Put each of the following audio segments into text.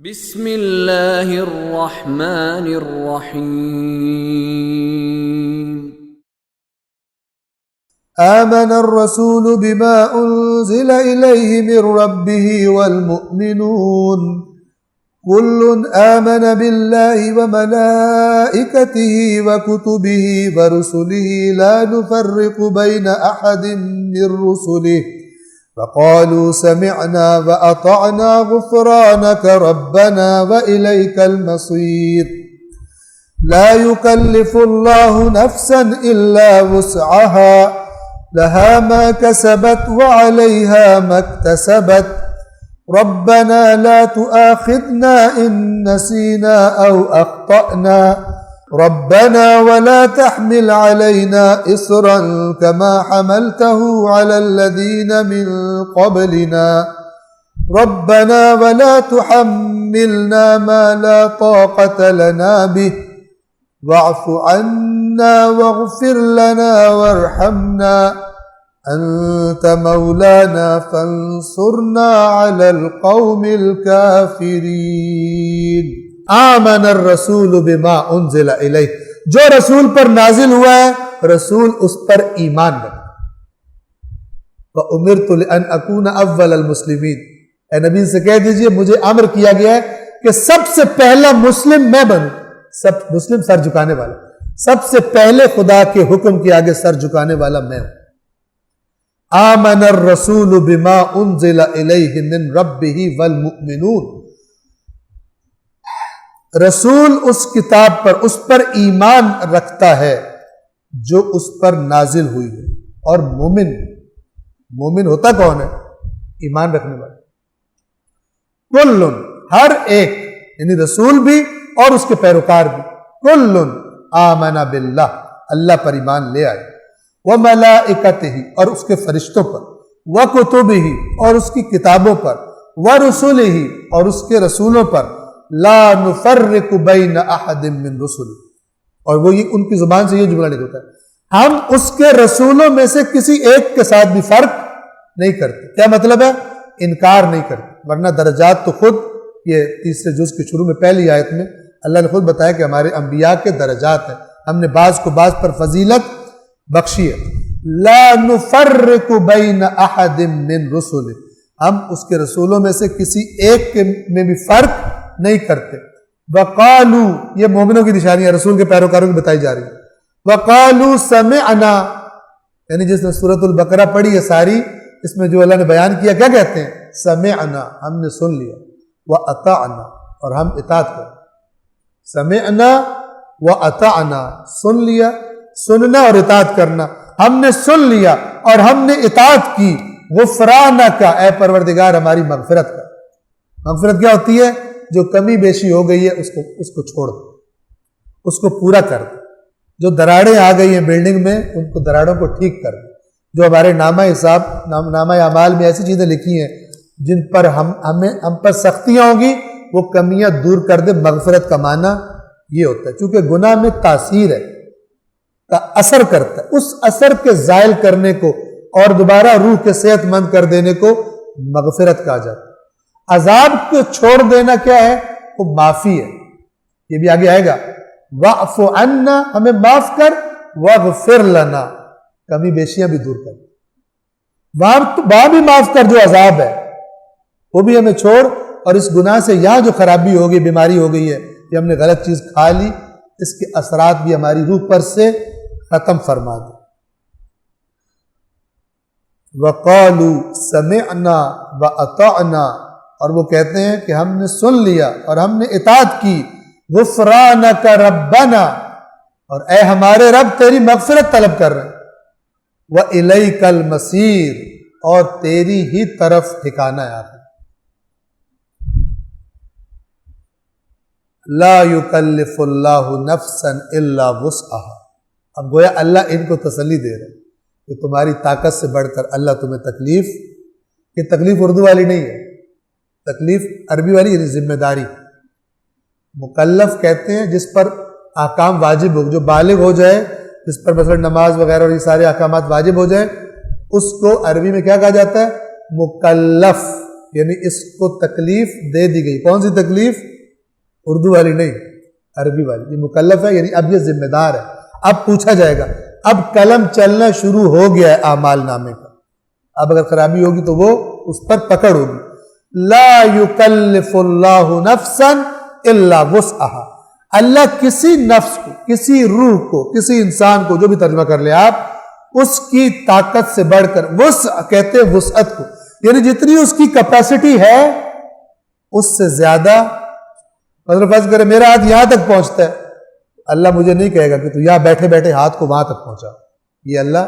بسم اللہ الرحمن الرحیم آمن الرسول بما انزل الیہ من ربہ والمؤمنون كل آمن بالله وملائكته وكتبه ورسله لا نفرق بين أحد من رسله وقالوا سمعنا وأطعنا غفرانك ربنا وإليك المصير لا يكلف الله نفسا إلا وسعها لها ما كسبت وعليها ما اكتسبت ربنا لا تؤاخذنا إن نسينا أو أخطأنا ربنا ولا تحمل علينا إصرا كما حملته على الذين من قبلنا ربنا ولا تحملنا ما لا طاقة لنا به واعف عنا واغفر لنا وارحمنا أنت مولانا فانصرنا على القوم الكافرين آمن الرسول بما انزل الیہ، جو رسول پر نازل ہوا ہے رسول اس پر ایمان رکھتا۔ وَأُمِرْتُ لِأَنْ أَكُونَ أَوَّلَ الْمُسْلِمِينَ، اے نبی سے کہہ دیجئے مجھے امر کیا گیا ہے کہ سب سے پہلا مسلم میں بنوں۔ سب مسلم سر جھکانے والا، سب سے پہلے خدا کے حکم کے آگے سر جھکانے والا میں ہوں۔ آمن الرسول بما انزل الیہ من ربہ والمؤمنون، رسول اس کتاب پر، اس پر ایمان رکھتا ہے جو اس پر نازل ہوئی ہے، اور مومن ہوتا کون ہے؟ ایمان رکھنے والا۔ کل، ہر ایک، یعنی رسول بھی اور اس کے پیروکار بھی، کل آمن باللہ، اللہ پر ایمان لے آئے، وملائکتہ، اور اس کے فرشتوں پر، وکتبہ، اور اس کی کتابوں پر، ورسلہ، اور اس کے رسولوں پر، لا نفرق بین احد من رسلہ، اور وہ یہ ان کی زبان سے یہ جملہ نکلتا ہے، ہم اس کے رسولوں میں سے کسی ایک کے ساتھ بھی فرق نہیں کرتے۔ کیا مطلب ہے؟ انکار نہیں کرتے، ورنہ درجات تو خود یہ تیسرے جز کے شروع میں پہلی آیت میں اللہ نے خود بتایا کہ ہمارے انبیاء کے درجات ہیں، ہم نے بعض کو بعض پر فضیلت بخشی ہے۔ لا نفرق بین احد من رسلہ، ہم اس کے رسولوں میں سے کسی ایک میں بھی فرق نہیں کرتے۔ وقالو، یہ مومنوں کی نشانیاں رسول کے پیروکاروں کی بتائی جا رہی ہے۔ وقالو سمعنا، یعنی جس نے سورۃ البقرہ پڑھی ہے ساری، اس میں جو اللہ نے بیان کیا کیا کہتے ہیں؟ سمعنا، ہم نے سن لیا، واطعنا، اور ہم اطاعت کریں۔ سمعنا واطعنا، سن لیا، سننا اور اطاعت کرنا، ہم نے سن لیا اور ہم نے اطاعت کی۔ غفرانک، اے پروردگار ہماری مغفرت کر۔ مغفرت کیا ہوتی ہے؟ جو کمی بیشی ہو گئی ہے اس کو چھوڑ دو، اس کو پورا کر دو۔ جو دراڑیں آ گئی ہیں بلڈنگ میں ان کو دراڑوں کو ٹھیک کر دو۔ جو ہمارے نامہ اعمال میں ایسی چیزیں لکھی ہیں جن پر ہم پر سختیاں ہوں گی، وہ کمیاں دور کر دے۔ مغفرت کا معنی یہ ہوتا ہے، چونکہ گناہ میں تاثیر ہے، کا اثر کرتا ہے، اس اثر کے زائل کرنے کو اور دوبارہ روح کے صحت مند کر دینے کو مغفرت کہا جاتا ہے۔ عذاب کو چھوڑ دینا کیا ہے؟ وہ معافی ہے، یہ بھی آگے آئے گا۔ واعف عنا، ہمیں معاف کر، واغفر لنا، کمی بیشیاں بھی دور کر، وہاں بھی معاف کر جو عذاب ہے وہ بھی ہمیں چھوڑ، اور اس گناہ سے یہاں جو خرابی ہو گئی، بیماری ہو گئی ہے کہ ہم نے غلط چیز کھا لی، اس کے اثرات بھی ہماری روح پر سے ختم فرما دے۔ وقالوا سمعنا واطعنا، اور وہ کہتے ہیں کہ ہم نے سن لیا اور ہم نے اطاعت کی۔ غفرانک ربنا، اور اے ہمارے رب تیری مغفرت طلب کر رہے ہیں۔ وإلیک المصیر، اور تیری ہی طرف ٹھکانہ ہے آخر۔ لا یکلف اللہ نفسا الا وسعها، اب گویا اللہ ان کو تسلی دے رہے ہیں کہ تمہاری طاقت سے بڑھ کر اللہ تمہیں تکلیف، یہ تکلیف اردو والی نہیں ہے، تکلیف عربی والی، یعنی ذمہ داری۔ مکلف کہتے ہیں جس پر احکام واجب ہو، جو بالغ ہو جائے، جس پر مثلا نماز وغیرہ اور یہ سارے احکامات واجب ہو جائے، اس کو عربی میں کیا کہا جاتا ہے؟ مکلف۔ یعنی اس کو تکلیف دے دی گئی. کون سی تکلیف؟ اردو والی نہیں، عربی والی. یہ مکلف ہے، یعنی اب یہ ذمہ دار ہے. اب پوچھا جائے گا، اب قلم چلنا شروع ہو گیا ہے اعمال نامے کا. اب اگر خرابی ہوگی تو وہ اس پر پکڑ ہوگی. لا یکلف اللہ نفسا الا وسعها. اللہ کسی نفس کو، کسی روح کو، کسی انسان کو، جو بھی ترجمہ کر لیں آپ، اس کی طاقت سے بڑھ کر، وسع کہتے ہیں وسعت کو، یعنی جتنی اس کی کیپیسٹی ہے اس سے زیادہ. مطلب فرض کرے میرا ہاتھ یہاں تک پہنچتا ہے، اللہ مجھے نہیں کہے گا کہ تو یہاں بیٹھے بیٹھے ہاتھ کو وہاں تک پہنچا، یہ اللہ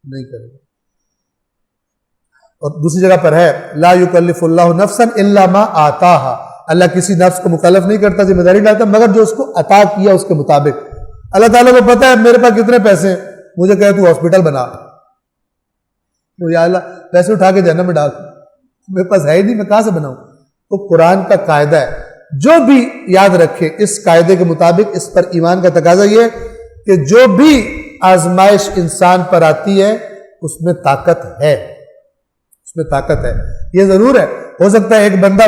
نہیں کرے گا. اور دوسری جگہ پر ہے لا یکلف اللہ نفسا الا ما آتاہا. اللہ کسی نفس کو مکلف نہیں کرتا، ذمہ داری ڈالتا، مگر جو اس کو عطا کیا اس کے مطابق. اللہ تعالیٰ کو پتا ہے میرے پاس کتنے پیسے ہیں، مجھے کہے تو ہاسپٹل بنا، تو یا اللہ پیسے اٹھا کے جہنم میں ڈال، میرے پاس ہے ہی نہیں، میں کہاں سے بناؤں. تو قرآن کا قاعدہ ہے، جو بھی یاد رکھے اس قاعدے کے مطابق اس پر ایمان کا تقاضا یہ کہ جو بھی آزمائش انسان پر آتی ہے اس میں طاقت ہے، اس میں طاقت ہے. یہ ضرور ہے، ہو سکتا ہے ایک بندہ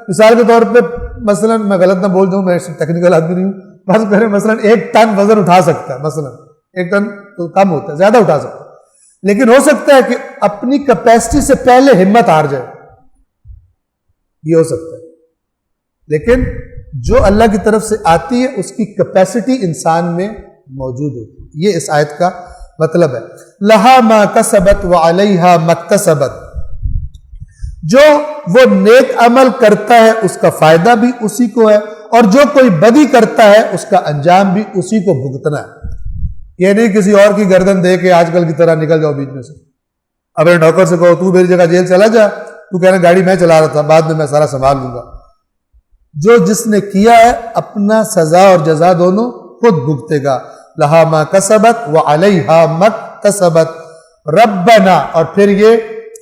مثال کے طور پہ، مثلا میں غلط نہ بول دوں، میں ٹیکنیکل آدمی نہیں ہوں، بس کریں مثلا 1 ٹن وزن اٹھا سکتا ہے، مثلا 1 ٹن تو کم ہوتا ہے، زیادہ اٹھا سکتا ہے، لیکن ہو سکتا ہے کہ اپنی کیپیسٹی سے پہلے ہمت ہار جائے، یہ ہو سکتا ہے. لیکن جو اللہ کی طرف سے آتی ہے اس کی کیپیسٹی انسان میں موجود ہوتی ہے. یہ اس آیت کا مطلب ہے. لہا ما کسبت وعلیہا مکتسبت. جو وہ نیک عمل کرتا ہے اس کا فائدہ بھی اسی کو ہے، اور جو کوئی بدی کرتا ہے اس کا انجام بھی اسی کو بھگتنا ہے. یہ نہیں کسی اور کی گردن دے کے آج کل کی طرح نکل جاؤ بیچ میں سے. اپنے نوکر سے کہو تو میری جگہ جیل چلا جا، تو کہنا گاڑی میں چلا رہا تھا، بعد میں سارا سنبھال لوں گا. جو جس نے کیا ہے اپنا سزا اور جزا دونوں خود بھگتے گا. لہا ما کسبت وعلیہا مکتسبت. ربنا، اور پھر یہ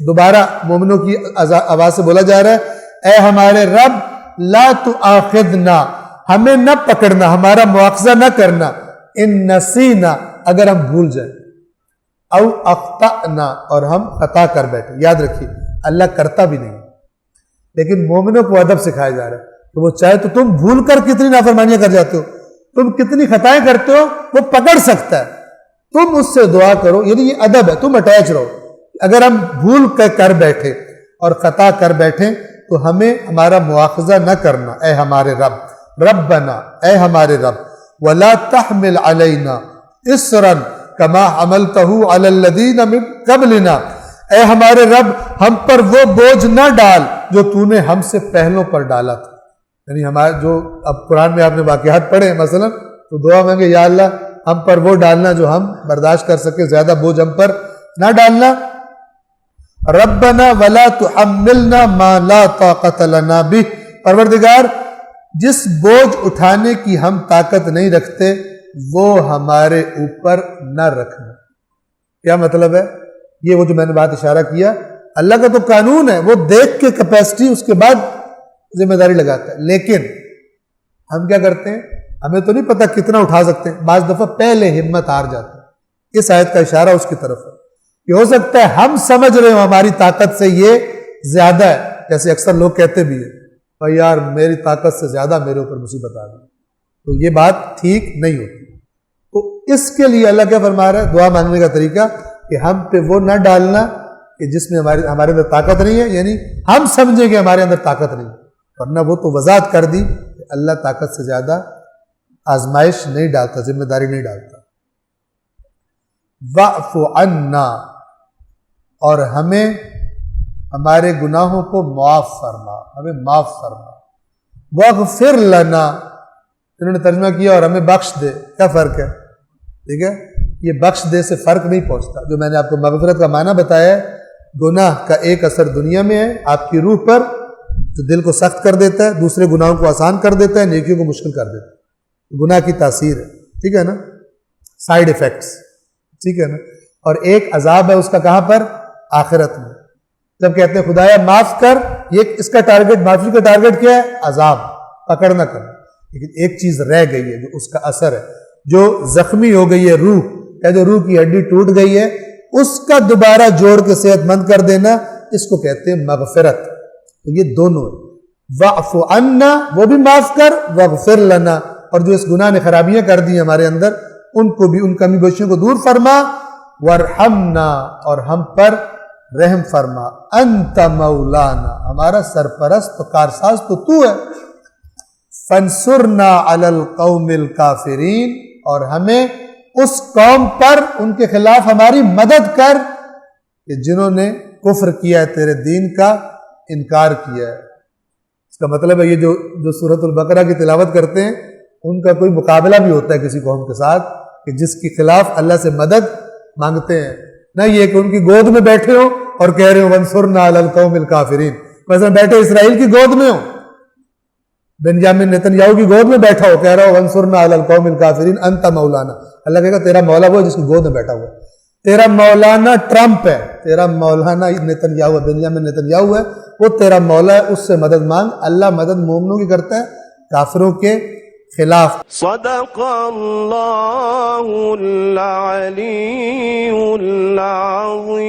دوبارہ مومنوں کی آواز سے بولا جا رہا ہے، اے ہمارے رب، لا تؤاخذنا، ہمیں نہ پکڑنا، ہمارا مواخذہ نہ کرنا، ان نسینا، اگر ہم بھول جائیں، او اخطأنا، اور ہم خطا کر بیٹھے. یاد رکھیے اللہ کرتا بھی نہیں، لیکن مومنوں کو ادب سکھایا جا رہا ہے کہ وہ چاہے تو تم بھول کر کتنی نافرمانیاں کر جاتے ہو، تم کتنی خطائیں کرتے ہو، وہ پکڑ سکتا ہے، تم اس سے دعا کرو. یعنی یہ ادب ہے، تم اٹیچ رہو. اگر ہم بھول کر بیٹھے اور خطا کر بیٹھے تو ہمیں ہمارا مواخذہ نہ کرنا، اے ہمارے رب. ربنا، اے ہمارے رب. ولا تحمل علینا اسرا کما حملتہ علی الذین من قبلنا. اے ہمارے رب، ہم پر وہ بوجھ نہ ڈال جو تو نے ہم سے پہلوں پر ڈالا تھا. یعنی ہمارے جو اب قرآن میں آپ نے واقعات پڑھے مثلا، تو دعا مانگے یا اللہ ہم پر وہ ڈالنا جو ہم برداشت کر سکے، زیادہ بوجھ ہم پر نہ ڈالنا. ربنا ولا تحملنا ما لا طاقت لنا به. پروردگار، جس بوجھ اٹھانے کی ہم طاقت نہیں رکھتے وہ ہمارے اوپر نہ رکھنا. کیا مطلب ہے؟ یہ وہ جو میں نے بات اشارہ کیا، اللہ کا تو قانون ہے، وہ دیکھ کے کیپیسٹی اس کے بعد ذمہ داری لگاتا ہے. لیکن ہم کیا کرتے ہیں، ہمیں تو نہیں پتا کتنا اٹھا سکتے ہیں، بعض دفعہ پہلے ہمت ہار جاتے ہیں. اس آیت کا اشارہ اس کی طرف ہے کہ ہو سکتا ہے ہم سمجھ رہے ہوں ہماری طاقت سے یہ زیادہ ہے، جیسے اکثر لوگ کہتے بھی ہیں بھائی یار میری طاقت سے زیادہ میرے اوپر مصیبت آ گئی، تو یہ بات ٹھیک نہیں ہوتی. تو اس کے لیے اللہ کیا فرما رہا ہے، دعا مانگنے کا طریقہ کہ ہم پہ وہ نہ ڈالنا کہ جس میں ہمارے اندر طاقت نہیں ہے، یعنی ہم سمجھیں کہ ہمارے اندر طاقت نہیں ہے، ورنہ وہ تو وضاحت کر دی کہ اللہ طاقت سے زیادہ آزمائش نہیں ڈالتا، ذمہ داری نہیں ڈالتا. واعف عنا، اور ہمیں ہمارے گناہوں کو معاف فرما، ہمیں معاف فرما. واغفر لنا، انہوں نے ترجمہ کیا اور ہمیں بخش دے. کیا فرق ہے؟ ٹھیک ہے، یہ بخش دے سے فرق نہیں پہنچتا. جو میں نے آپ کو مغفرت کا معنی بتایا ہے، گناہ کا ایک اثر دنیا میں ہے آپ کی روح پر، جو دل کو سخت کر دیتا ہے، دوسرے گناہوں کو آسان کر دیتا ہے، نیکیوں کو مشکل کر دیتا ہے. گناہ کی تاثیر ہے، ٹھیک ہے نا، سائیڈ ایفیکٹس، ٹھیک ہے نا. اور ایک عذاب ہے اس کا کہاں پر؟ آخرت میں. جب کہتے ہیں خدایا معاف کر، یہ اس کا ٹارگٹ، معافی کا ٹارگٹ کیا ہے؟ عذاب، پکڑ نہ کر. لیکن ایک چیز رہ گئی ہے جو اس کا اثر ہے، جو زخمی ہو گئی ہے روح، یا جو روح کی ہڈی ٹوٹ گئی ہے، اس کا دوبارہ جوڑ کے صحت مند کر دینا، اس کو کہتے ہیں مغفرت. تو یہ دونوں ہے، وَاعْفُ عَنَّا وہ بھی معاف کر، وَاغْفِرْ لَنَا اور جو اس گناہ نے خرابیاں کر دی ہمارے اندر ان کو بھی، ان کمی بیشیوں کو دور فرما، وَارْحَمْنَا اور ہم پر رحم فرما، أَنْتَ مَوْلَانَا ہمارا سرپرست و کارساز تو ہے، فَانْصُرْنَا عَلَى الْقَوْمِ الْكَافِرِينَ اور ہمیں اس قوم پر ان کے خلاف ہماری مدد کر کہ جنہوں نے کفر کیا ہے، تیرے دین کا انکار کیا ہے۔ اس کا مطلب ہے یہ جو سورۃ البقرہ کی تلاوت کرتے ہیں ان کا کوئی مقابلہ بھی ہوتا ہے کسی قوم کے ساتھ کہ جس کے خلاف اللہ سے مدد مانگتے ہیں، نہ یہ کہ ان کی گود میں بیٹھے ہو اور کہہ رہے ہو وَانصُرْنَا عَلَى الْقَوْمِ الْكَافِرِينَ، مثلا بیٹھے اسرائیل کی گود میں ہو، بنیامین نیتنیاہو کی گود میں بیٹھا ہو، کہہ رہا ہو وَانصُرْنَا عَلَى الْقَوْمِ الْكَافِرِينَ أَنْتَ مَوْلَانَا، اللہ کہے گا تیرا مولا وہ ہے جس کی گود میں بیٹھا ہوا ہے، تیرا مولانا ٹرمپ ہے، تیرا مولانا نیتنیاہو ہے، بنیامین نیتنیاہو ہے، وہ تیرا مولا ہے، اس سے مدد مانگ۔ اللہ مدد مومنوں کی کرتا ہے، کافروں کے خلاف۔ صدق اللہ العلی العظیم۔